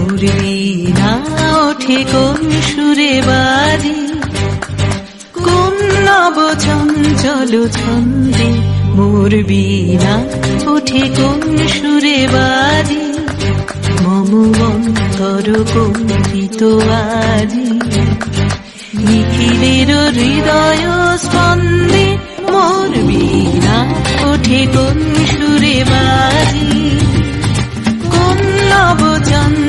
মোর বীণা ওঠে কোন সুরে বাজে, কোন নব চঞ্চল ছন্দে। মোর বীণা ওঠে কোন সুরে বাজে, মম অন্তর কম্পিত আজি। নিখিলের হৃদয় স্পন্দে মোর বীণা ওঠে কোন সুরে বাজে, কোন নব চঞ্চল